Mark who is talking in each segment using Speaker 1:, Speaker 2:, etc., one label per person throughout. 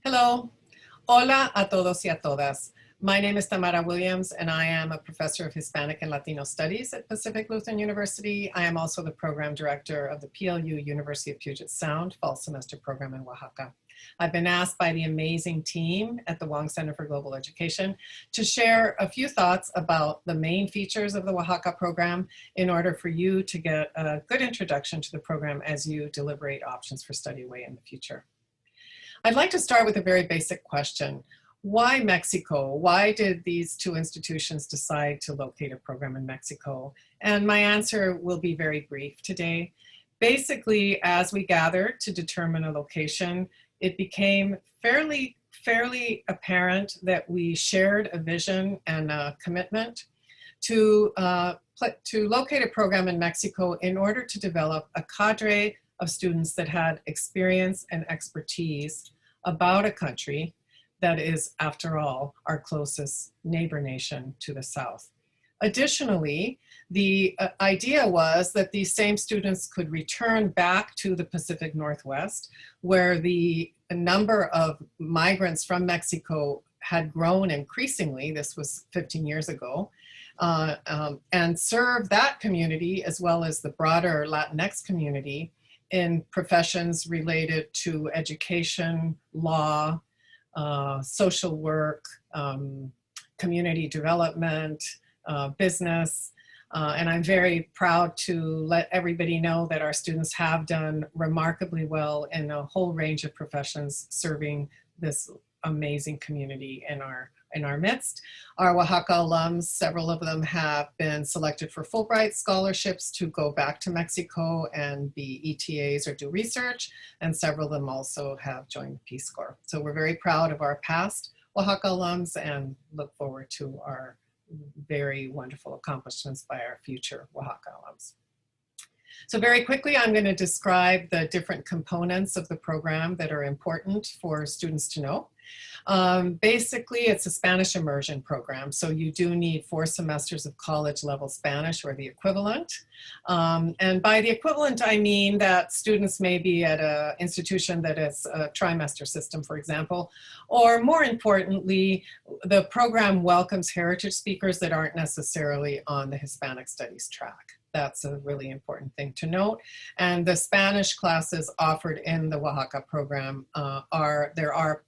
Speaker 1: Hello. Hola a todos y a todas. My name is Tamara Williams, and I am a professor of Hispanic and Latino Studies at Pacific Lutheran University. I am also the program director of the PLU University of Puget Sound Fall Semester Program in Oaxaca. I've been asked by the amazing team at the Wong Center for Global Education to share a few thoughts about the main features of the Oaxaca program in order for you to get a good introduction to the program as you deliberate options for study away in the future. I'd like to start with a very basic question. Why Mexico? Why did these two institutions decide to locate a program in Mexico? And my answer will be very brief today. Basically, as we gathered to determine a location, it became fairly apparent that we shared a vision and a commitment to locate a program in Mexico in order to develop a cadre of students that had experience and expertise about a country that is, after all, our closest neighbor nation to the south. Additionally, the idea was that these same students could return back to the Pacific Northwest, where the number of migrants from Mexico had grown increasingly. This was 15 years ago. And serve that community as well as the broader Latinx community in professions related to education, law, social work, community development, business. And I'm very proud to let everybody know that our students have done remarkably well in a whole range of professions serving this amazing community in our midst. Our Oaxaca alums, several of them have been selected for Fulbright scholarships to go back to Mexico and be ETAs or do research, and several of them also have joined the Peace Corps. So we're very proud of our past Oaxaca alums and look forward to our very wonderful accomplishments by our future Oaxaca alums. So very quickly, I'm going to describe the different components of the program that are important for students to know. Basically, it's a Spanish immersion program, so you do need 4 semesters of college level Spanish or the equivalent. And by the equivalent, I mean that students may be at an institution that is a trimester system, for example, or more importantly, the program welcomes heritage speakers that aren't necessarily on the Hispanic Studies track. That's a really important thing to note. And the Spanish classes offered in the Oaxaca program there are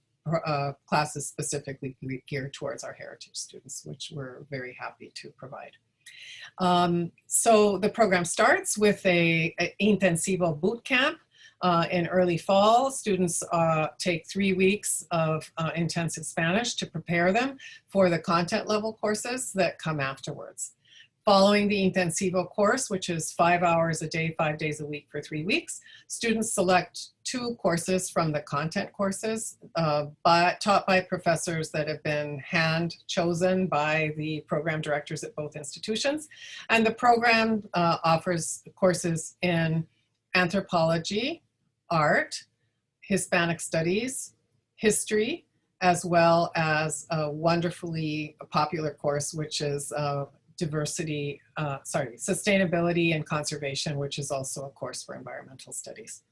Speaker 1: classes specifically geared towards our heritage students, which we're very happy to provide. So the program starts with a intensivo boot camp in early fall. Students take 3 weeks of intensive Spanish to prepare them for the content level courses that come afterwards. Following the intensivo course, which is 5 hours a day, 5 days a week for 3 weeks, students select 2 courses from the content courses taught by professors that have been hand chosen by the program directors at both institutions. And the program offers courses in anthropology, art, Hispanic studies, history, as well as a wonderfully popular course, which is sustainability and conservation, which is also a course for environmental studies.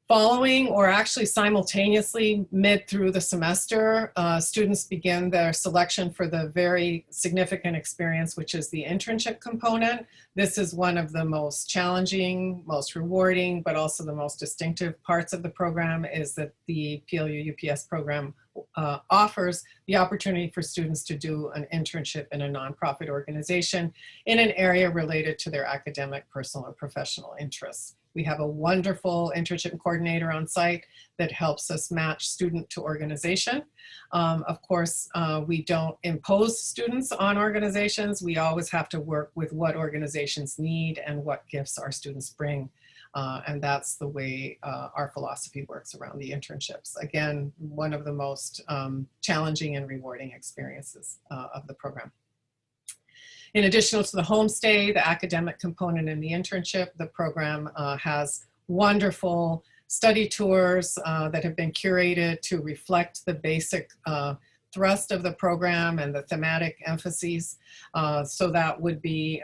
Speaker 1: Following, or actually simultaneously mid through the semester, students begin their selection for the very significant experience, which is the internship component. This is one of the most challenging, most rewarding, but also the most distinctive parts of the program, is that the PLU UPS program offers the opportunity for students to do an internship in a nonprofit organization in an area related to their academic, personal, or professional interests. We have a wonderful internship coordinator on site that helps us match student to organization. Of course, we don't impose students on organizations. We always have to work with what organizations need and what gifts our students bring. And that's the way our philosophy works around the internships. Again, one of the most challenging and rewarding experiences of the program. In addition to the homestay, the academic component in the internship, the program has wonderful study tours that have been curated to reflect the basic thrust of the program and the thematic emphases. So that would be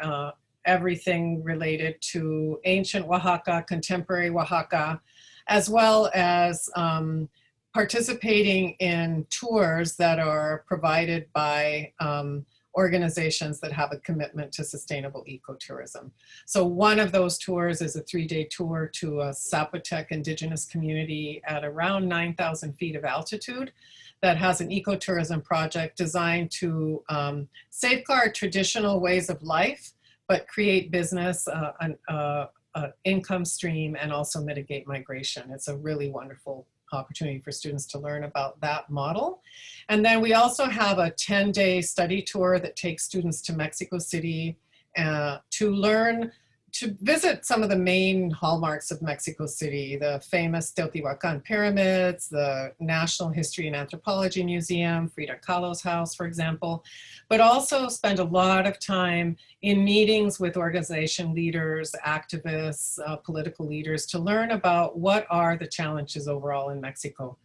Speaker 1: everything related to ancient Oaxaca, contemporary Oaxaca, as well as participating in tours that are provided by organizations that have a commitment to sustainable ecotourism. So one of those tours is a 3-day tour to a Zapotec indigenous community at around 9,000 feet of altitude that has an ecotourism project designed to safeguard traditional ways of life, but create business, an income stream, and also mitigate migration. It's a really wonderful opportunity for students to learn about that model. And then we also have a 10-day study tour that takes students to Mexico City to visit some of the main hallmarks of Mexico City, the famous Teotihuacan pyramids, the National History and Anthropology Museum, Frida Kahlo's house, for example, but also spend a lot of time in meetings with organization leaders, activists, political leaders to learn about what are the challenges overall in Mexico.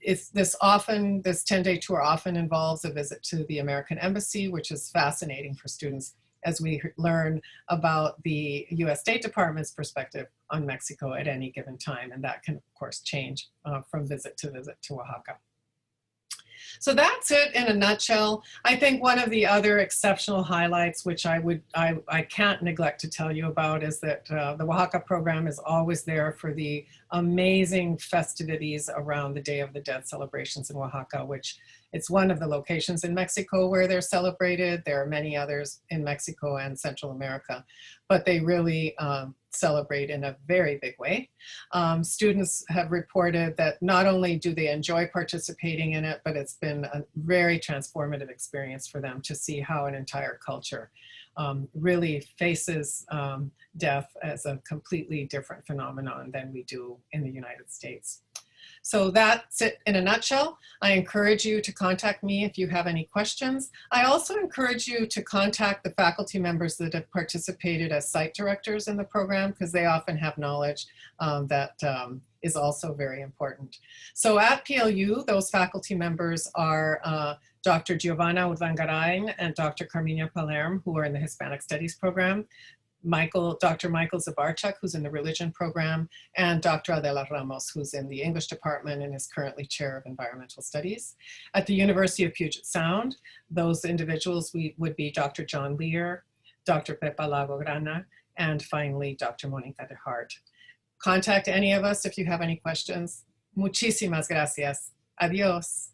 Speaker 1: This 10-day tour often involves a visit to the American Embassy, which is fascinating for students as we learn about the US State Department's perspective on Mexico at any given time. And that can, of course, change from visit to Oaxaca. So that's it in a nutshell. I think one of the other exceptional highlights, which I can't neglect to tell you about, is that the Oaxaca program is always there for the amazing festivities around the Day of the Dead celebrations in Oaxaca, which it's one of the locations in Mexico where they're celebrated. There are many others in Mexico and Central America, but they really celebrate in a very big way. Students have reported that not only do they enjoy participating in it, but it's been a very transformative experience for them to see how an entire culture really faces death as a completely different phenomenon than we do in the United States. So that's it in a nutshell. I encourage you to contact me if you have any questions. I also encourage you to contact the faculty members that have participated as site directors in the program, because they often have knowledge that is also very important. So at PLU, those faculty members are Dr. Giovanna Udvangarain and Dr. Carmina Palerm, who are in the Hispanic Studies program, Dr. Michael Zabarchuk, who's in the religion program, and Dr. Adela Ramos, who's in the English department and is currently chair of environmental studies. At the University of Puget Sound, those individuals would be Dr. John Lear, Dr. Pepa Lagograna, and finally, Dr. Monica de Hart. Contact any of us if you have any questions. Muchísimas gracias. Adiós.